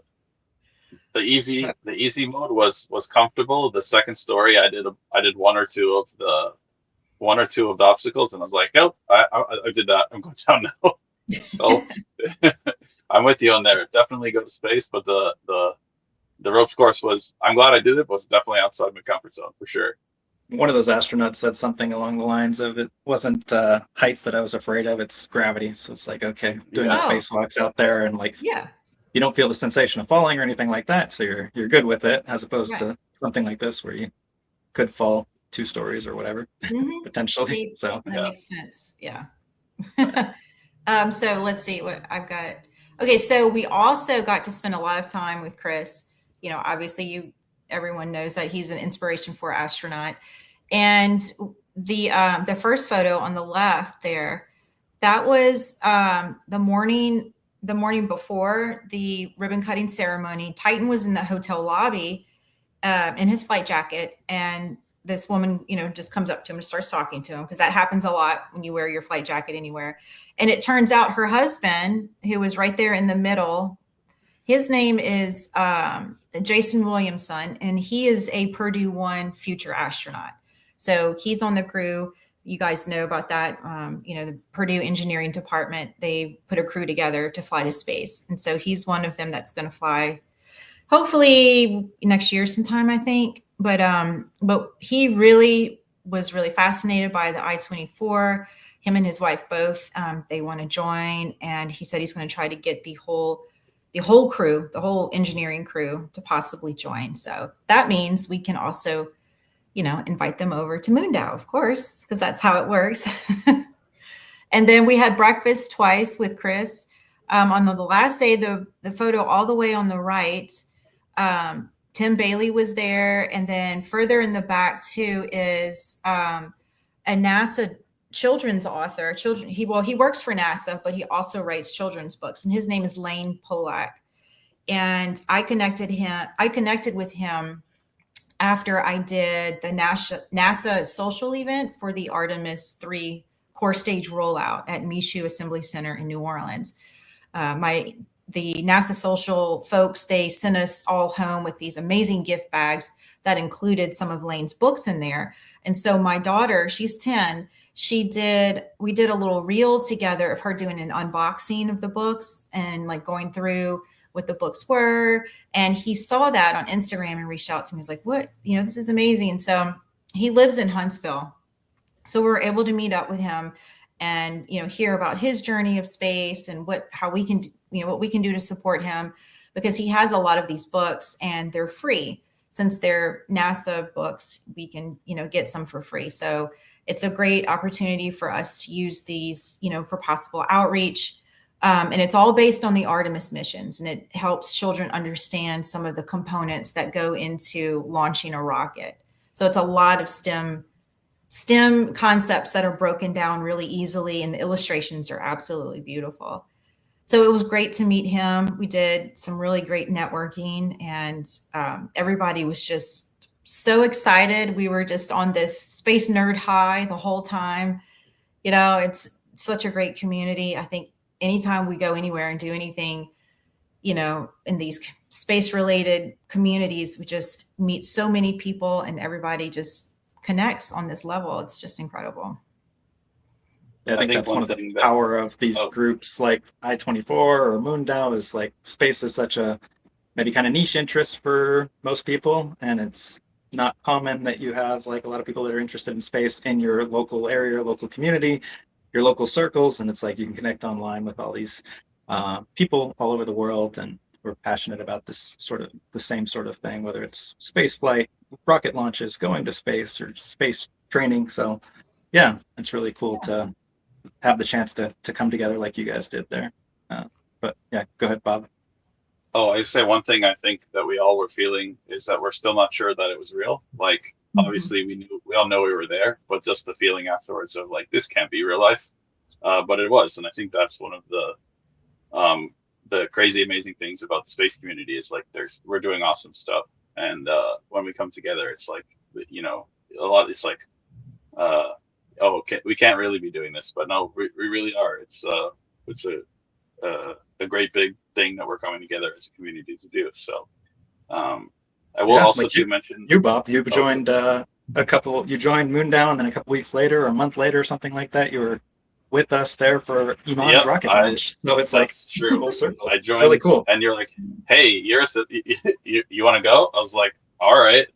easy mode was comfortable. The second story, I did one or two of the obstacles, and I was like, nope, I did that. I'm going down now. So I'm with you on there. Definitely go to space, but the ropes course was. I'm glad I did it. But was definitely outside my comfort zone for sure. One of those astronauts said something along the lines of, it wasn't heights that I was afraid of, it's gravity. So it's like, okay, doing the spacewalks out there, and like, yeah, you don't feel the sensation of falling or anything like that, so you're good with it, as opposed Right. to something like this where you could fall 2 stories or whatever potentially. So that makes sense. Yeah. So let's see what I've got. Okay, so we also got to spend a lot of time with Chris. Obviously everyone knows that he's an Inspiration 4 astronaut. And the first photo on the left there, that was the morning before the ribbon cutting ceremony. Titan was in the hotel lobby in his flight jacket, and this woman, just comes up to him and starts talking to him, because that happens a lot when you wear your flight jacket anywhere. And it turns out her husband, who was right there in the middle, his name is Jason Williamson, and he is a Purdue 1 future astronaut. So he's on the crew. You guys know about that. The Purdue Engineering Department, they put a crew together to fly to space. And so he's one of them that's going to fly hopefully next year sometime, I think. But he really was really fascinated by the I-24. Him and his wife both, they want to join. And he said he's going to try to get the whole crew, the whole engineering crew, to possibly join. So that means we can also, invite them over to MoonDAO, of course, because that's how it works. And then we had breakfast twice with Chris. On the last day, the photo all the way on the right, Tim Bailey was there. And then further in the back too is a NASA children's author. He works for NASA, but he also writes children's books, and his name is Lane Polak. And I connected with him after I did the NASA social event for the Artemis 3 core stage rollout at Michoud Assembly Center in New Orleans. The NASA social folks, they sent us all home with these amazing gift bags that included some of Lane's books in there. And so my daughter, she's 10, we did a little reel together of her doing an unboxing of the books and like going through what the books were. And he saw that on Instagram and reached out to me. He's like, what, this is amazing. And so he lives in Huntsville. So we were able to meet up with him and, hear about his journey of space and what we can do to support him, because he has a lot of these books and they're free. Since they're NASA books, we can, get some for free. So it's a great opportunity for us to use these, for possible outreach. And it's all based on the Artemis missions, and it helps children understand some of the components that go into launching a rocket. So it's a lot of STEM concepts that are broken down really easily, and the illustrations are absolutely beautiful. So it was great to meet him. We did some really great networking, and everybody was just so excited. We were just on this space nerd high the whole time. It's such a great community. I think anytime we go anywhere and do anything, in these space related communities, we just meet so many people and everybody just connects on this level. It's just incredible. Yeah, I think that's one of the power of these groups like I-24 or MoonDAO, is like space is such a maybe kind of niche interest for most people, and it's not common that you have like a lot of people that are interested in space in your local area, local community, your local circles, and it's like you can connect online with all these people all over the world, and we're passionate about this sort of the same sort of thing, whether it's space flight, rocket launches, going to space, or space training. So yeah, it's really cool to have the chance to come together like you guys did there. But yeah, go ahead, Bob. Oh, I say one thing I think that we all were feeling is that we're still not sure that it was real. Like, obviously we all know we were there, but just the feeling afterwards of like, this can't be real life. But it was. And I think that's one of the crazy, amazing things about the space community is like, we're doing awesome stuff. And when we come together, it's like, you know, a lot, it's like, oh, okay, we can't really be doing this, but no, we really are. It's a great big thing that we're coming together as a community to do. So I will also like mention you, Bob, you joined you joined MoonDAO, and then a couple weeks later or a month later or something like that, you were with us there for Iman's rocket launch. So it's like true. Full circle. I joined, really cool. And you're like, hey, you want to go? I was like, all right.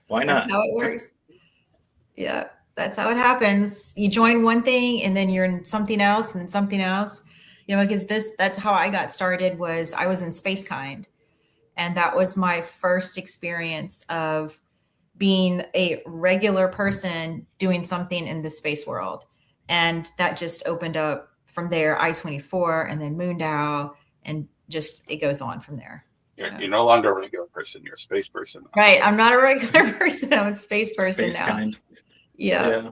Why not? That's how it works. Yeah, that's how it happens. You join one thing and then you're in something else and something else. You know, because that's how I got started. Was I was in Space Kind, and that was my first experience of being a regular person doing something in the space world. And that just opened up from there, I-24 and then MoonDAO, and just it goes on from there. You're no longer a regular person, you're a space person. Right. I'm not a regular person. I'm a space person Space now. Kind. Yeah.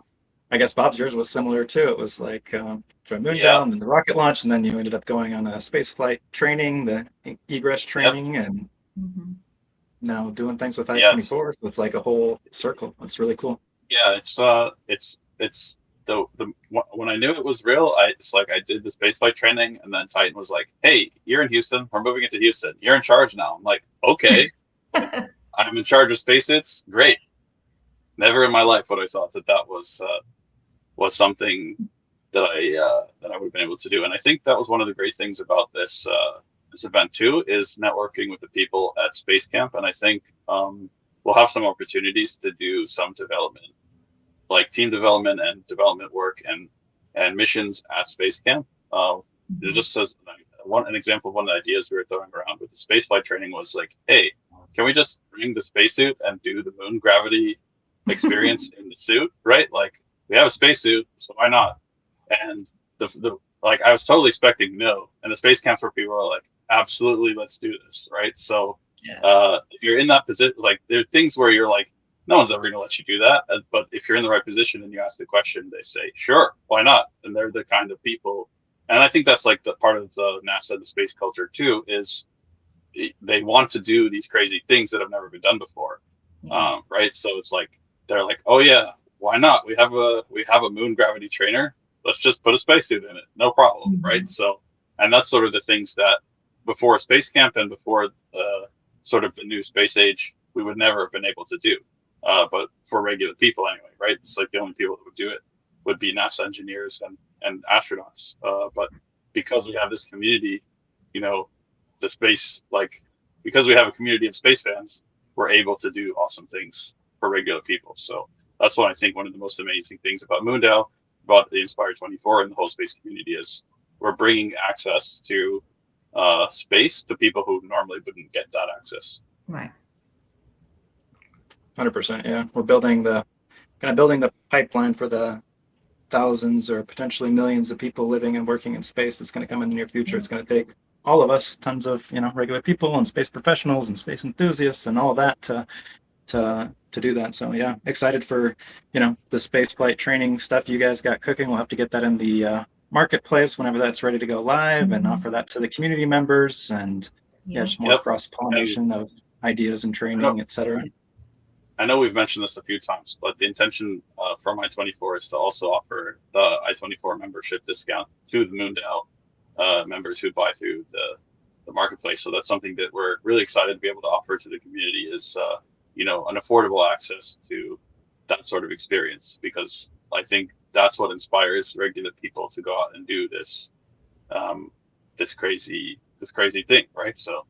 I guess Bob's yours was similar too. It was like join MoonDAO and then the rocket launch, and then you ended up going on a space flight training, the egress training, and now doing things with I-24. So it's like a whole circle. It's really cool. Yeah, it's the when I knew it was real, I did the spaceflight training, and then Titan was like, "Hey, you're in Houston. We're moving into Houston. You're in charge now." I'm like, "Okay, I'm in charge of spacesuits. Great." Never in my life would I thought that was something that I would have been able to do. And I think that was one of the great things about this event too, is networking with the people at Space Camp. And I think we'll have some opportunities to do some development, like team development and development work and missions at Space Camp. Just as an example of one of the ideas we were throwing around with the spaceflight training was like, hey, can we just bring the spacesuit and do the moon gravity experience in the suit, right? Like, we have a spacesuit, so why not? And the I was totally expecting no, and the space camps where people are like, absolutely, let's do this, right? So if you're in that position, like, there are things where you're like, no one's ever going to let you do that, but if you're in the right position and you ask the question, they say, sure, why not? And they're the kind of people, and I think that's like the part of the NASA, the space culture too, is they want to do these crazy things that have never been done before, right? So it's like, they're like, oh yeah, why not? We have a moon gravity trainer. Let's just put a spacesuit in it, no problem, right? So, and that's sort of the things that before Space Camp and before sort of the new space age, we would never have been able to do. But for regular people anyway, right? It's like the only people that would do it would be NASA engineers and astronauts. But because we have this community, you know, the space, like, because we have a community of space fans, we're able to do awesome things for regular people. So that's what I think one of the most amazing things about MoonDAO, about the Inspire 24 and the whole space community is we're bringing access to space to people who normally wouldn't get that access. Right. 100%. Yeah, we're building the pipeline for the thousands or potentially millions of people living and working in space that's going to come in the near future. It's going to take all of us, tons of regular people and space professionals and space enthusiasts and all of that to do that. So yeah, excited for the space flight training stuff you guys got cooking. We'll have to get that in the marketplace whenever that's ready to go live and offer that to the community members, and just more cross-pollination of ideas and training, etc. I know we've mentioned this a few times, but the intention from I-24 is to also offer the I-24 membership discount to the MoonDAO members who buy through the marketplace. So that's something that we're really excited to be able to offer to the community, is an affordable access to that sort of experience, because I think that's what inspires regular people to go out and do this this crazy thing, right? So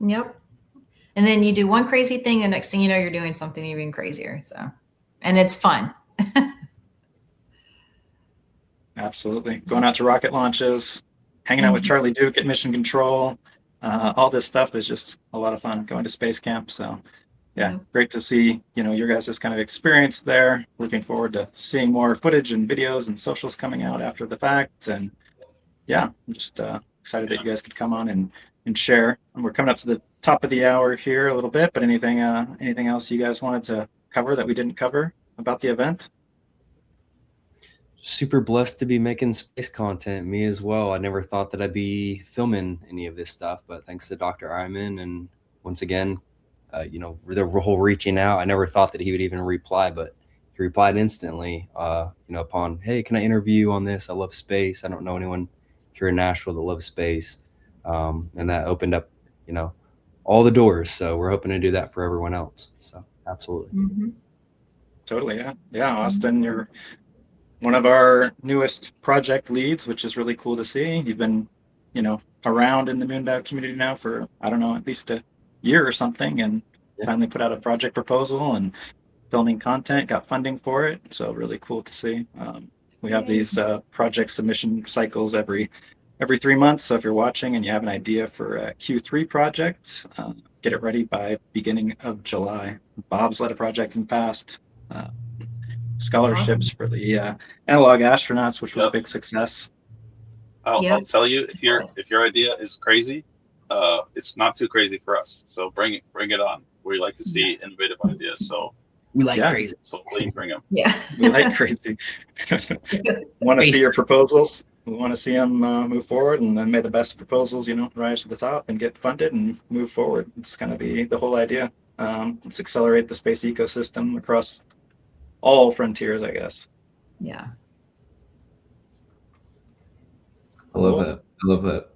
Yep. And then you do one crazy thing, the next thing you know, you're doing something even crazier. So, and it's fun. Absolutely. Going out to rocket launches, hanging out with Charlie Duke at Mission Control. All this stuff is just a lot of fun going to space camp. So yeah, great to see, your guys' kind of experience there. Looking forward to seeing more footage and videos and socials coming out after the fact. And yeah, I'm just excited that you guys could come on and share. And we're coming up to the top of the hour here a little bit, but anything else you guys wanted to cover that we didn't cover about the event? Super blessed to be making space content. Me as well. I never thought that I'd be filming any of this stuff, but thanks to Dr. Iman and once again, the whole reaching out. I never thought that he would even reply, but he replied instantly. Upon, hey, can I interview you on this? I love space. I don't know anyone here in Nashville that loves space, and that opened up, all the doors. So we're hoping to do that for everyone else. So absolutely. Totally. Yeah. Austin, you're one of our newest project leads, which is really cool to see. You've been, around in the MoonDAO community now for, I don't know, at least a year or something, and finally put out a project proposal and filming content, got funding for it. So really cool to see. We have these project submission cycles every 3 months. So if you're watching and you have an idea for a Q3 project, get it ready by beginning of July. Bob's led a project in the past. Scholarships for the analog astronauts, which was a big success. I'll tell you, if your idea is crazy, it's not too crazy for us. So bring it on. We like to see innovative ideas. So we like crazy. So please bring them. Yeah, we like crazy. Want to see your proposals? We want to see them move forward, and then may the best proposals, rise to the top and get funded and move forward. It's going to be the whole idea. Let's accelerate the space ecosystem across all frontiers, I guess. Yeah. I love that.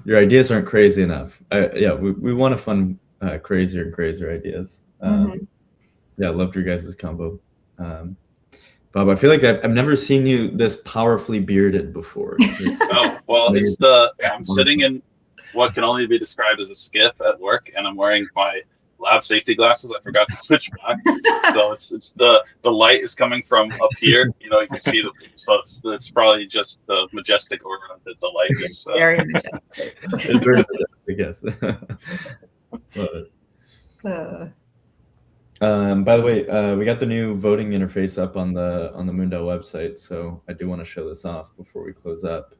Your ideas aren't crazy enough. We want to fund crazier and crazier ideas. I loved your guys' combo. Bob, I feel like I've never seen you this powerfully bearded before. Oh, well, I'm sitting in what can only be described as a skiff at work, and I'm wearing my lab safety glasses. I forgot to switch back, so it's the light is coming from up here. You can see it's probably just the majestic aura that the light is. Very majestic. It's very majestic, yes. Love it. By the way, we got the new voting interface up on the MoonDAO website, so I do want to show this off before we close up.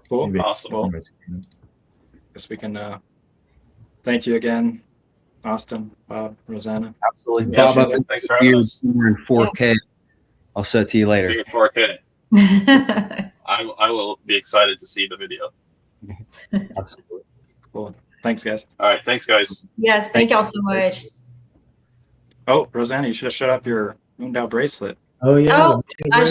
Cool. Awesome. Guess we can. Thank you again, Austin, Bob, Rosanna. Absolutely. Yeah, Bob, thanks for having us. In 4K. I'll show it to you later. 4K. I will be excited to see the video. Absolutely. Cool. Thanks, guys. All right. Thanks, guys. Yes. Thank y'all so much. Oh, Rosanna, you should have showed off your MoonDAO bracelet. Oh, yeah. Oh, I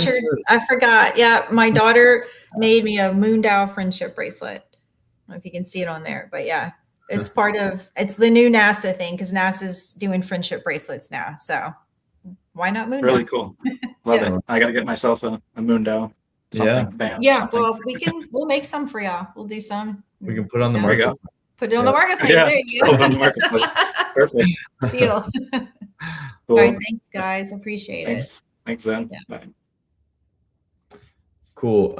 forgot. Yeah. My daughter made me a MoonDAO friendship bracelet. I don't know if you can see it on there, but yeah. It's it's the new NASA thing, because NASA's doing friendship bracelets now. So why not MoonDAO? Really cool. Love it. I got to get myself a MoonDAO. Well, we'll make some for y'all. We'll do some. We can put it on the market. Put it on the marketplace. Yeah, there you go. on the marketplace. Perfect. Deal. Cool. All right, thanks, guys. Appreciate it. Thanks, Zen. Bye. Cool.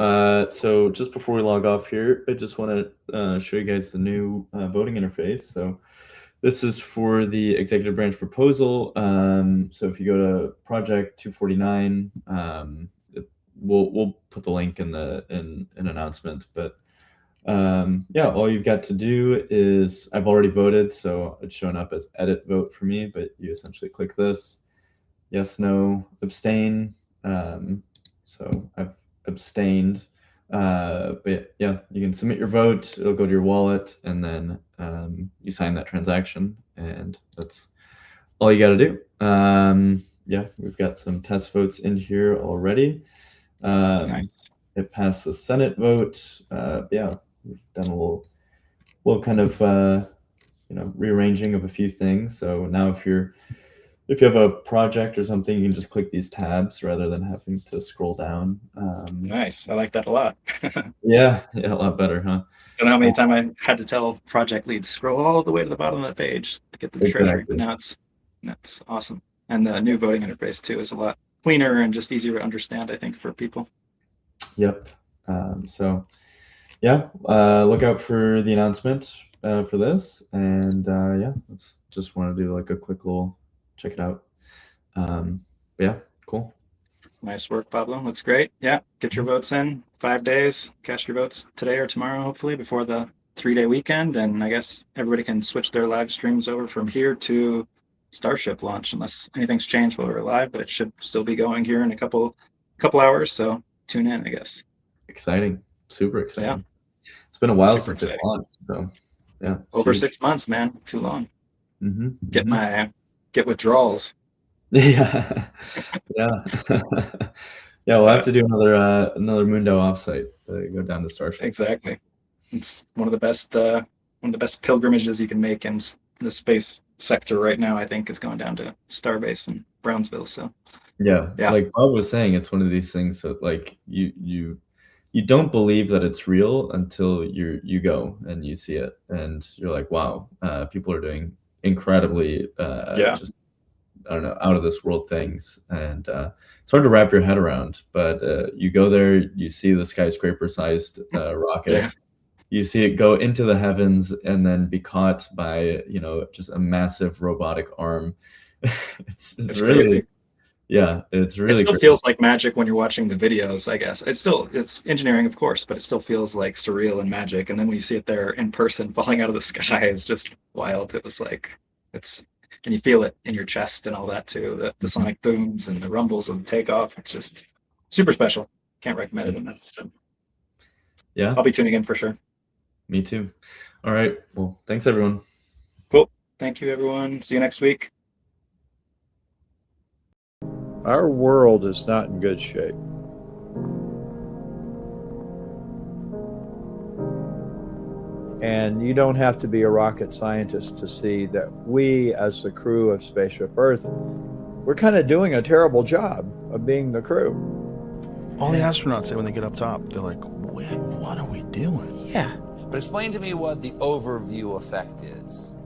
So just before we log off here, I just want to show you guys the new voting interface. So this is for the executive branch proposal. So if you go to Project 249, we'll put the link in the announcement. But all you've got to do is, I've already voted, so it's showing up as edit vote for me. But you essentially click this: yes, no, abstain. So I've abstained, but yeah, you can submit your vote. It'll go to your wallet, and then you sign that transaction, and that's all you got to do. We've got some test votes in here already. Nice. It passed the Senate vote. We've done a little kind of rearranging of a few things. So now if you're if you have a project or something, you can just click these tabs rather than having to scroll down. Nice. I like that a lot. Yeah, a lot better, huh? I don't know how many times I had to tell project leads scroll all the way to the bottom of the page to get to the treasury. But now that's awesome. And the new voting interface too is a lot cleaner and just easier to understand, I think, for people. Yep. So yeah, look out for the announcement for this. And yeah, let's just want to do like a quick little check it out. Yeah, cool. Nice work, Pablo. That's great. Yeah, get your votes in 5 days. Cast your votes today or tomorrow, hopefully, before the 3-day weekend. And I guess everybody can switch their live streams over from here to Starship launch, unless anything's changed while we're live, but it should still be going here in a couple hours. So tune in, I guess. Exciting. Super exciting. Yeah. It's been a while Super since it exciting. launched. So yeah. Over huge. 6 months, man. Too long. Mm-hmm. Get withdrawals. Yeah. Yeah. Yeah, we'll have to do another MoonDAO offsite to go down to Starship. Exactly. It's one of the best pilgrimages you can make in the space sector right now, I think, is going down to Starbase in Brownsville. So yeah, like Bob was saying, it's one of these things that like you don't believe that it's real until you go and you see it, and you're like, wow, people are doing incredibly just, I don't know, out of this world things, and it's hard to wrap your head around. But you go there, you see the skyscraper-sized rocket, you see it go into the heavens, and then be caught by just a massive robotic arm. it's really crazy. Yeah, it's really. It still feels like magic when you're watching the videos, I guess. It's engineering, of course, but it still feels like surreal and magic. And then when you see it there in person falling out of the sky, it's just wild. It was like and you feel it in your chest and all that too. The sonic booms and the rumbles of the takeoff. It's just super special. Can't recommend it enough. So yeah, I'll be tuning in for sure. Me too. All right. Well, thanks everyone. Cool. Thank you, everyone. See you next week. Our world is not in good shape. And you don't have to be a rocket scientist to see that we, as the crew of Spaceship Earth, we're kind of doing a terrible job of being the crew. All the astronauts say when they get up top, they're like, wait, what are we doing? Yeah. But explain to me what the overview effect is.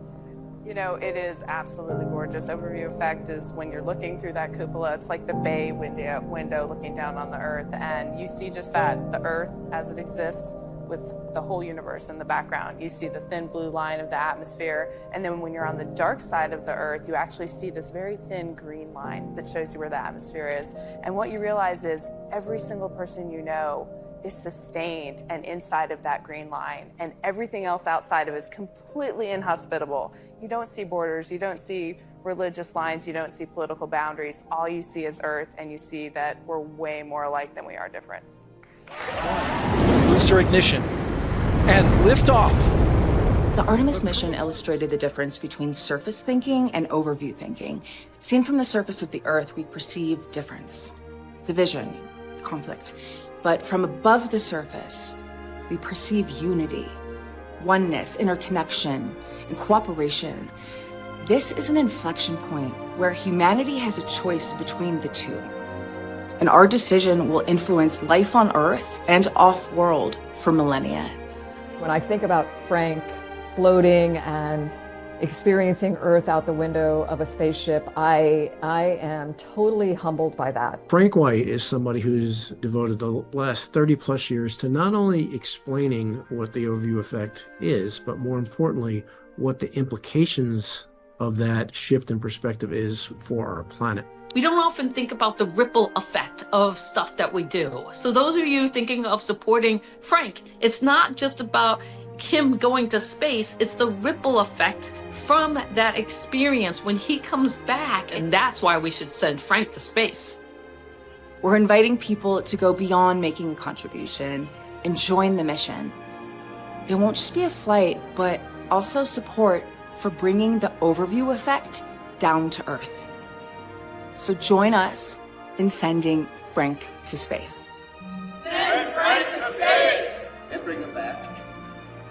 You know, it is absolutely gorgeous. Overview effect is when you're looking through that cupola, it's like the bay window looking down on the Earth, and you see just that, the Earth as it exists with the whole universe in the background. You see the thin blue line of the atmosphere, and then when you're on the dark side of the Earth, you actually see this very thin green line that shows you where the atmosphere is. And what you realize is every single person you know is sustained and inside of that green line, and everything else outside of it is completely inhospitable. You don't see borders, you don't see religious lines, you don't see political boundaries. All you see is Earth, and you see that we're way more alike than we are different. Booster ignition and liftoff. The Artemis mission illustrated the difference between surface thinking and overview thinking. Seen from the surface of the Earth, we perceive difference, division, conflict. But from above the surface, we perceive unity, oneness, interconnection, and cooperation. This is an inflection point where humanity has a choice between the two. And our decision will influence life on Earth and off-world for millennia. When I think about Frank floating and experiencing Earth out the window of a spaceship, I am totally humbled by that. Frank White is somebody who's devoted the last 30 plus years to not only explaining what the overview effect is, but more importantly, what the implications of that shift in perspective is for our planet. We don't often think about the ripple effect of stuff that we do. So those of you thinking of supporting Frank, it's not just about him going to space, it's the ripple effect from that experience when he comes back, and that's why we should send Frank to space. We're inviting people to go beyond making a contribution and join the mission. It won't just be a flight, but also support for bringing the overview effect down to Earth. So join us in sending Frank to space. Send Frank to space! And bring him back.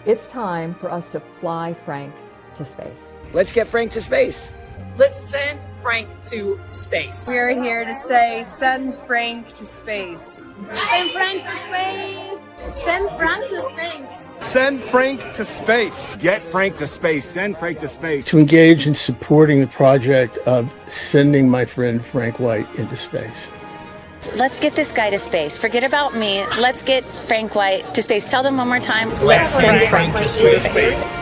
It's time for us to fly Frank to space. Let's get Frank to space. Let's send Frank to space. We are here to say, send Frank to space. Send Frank to space. Send Frank to space. Send Frank to space. Get Frank to space. Send Frank to space. To engage in supporting the project of sending my friend Frank White into space. Let's get this guy to space. Forget about me. Let's get Frank White to space. Tell them one more time. Let's send Frank to space.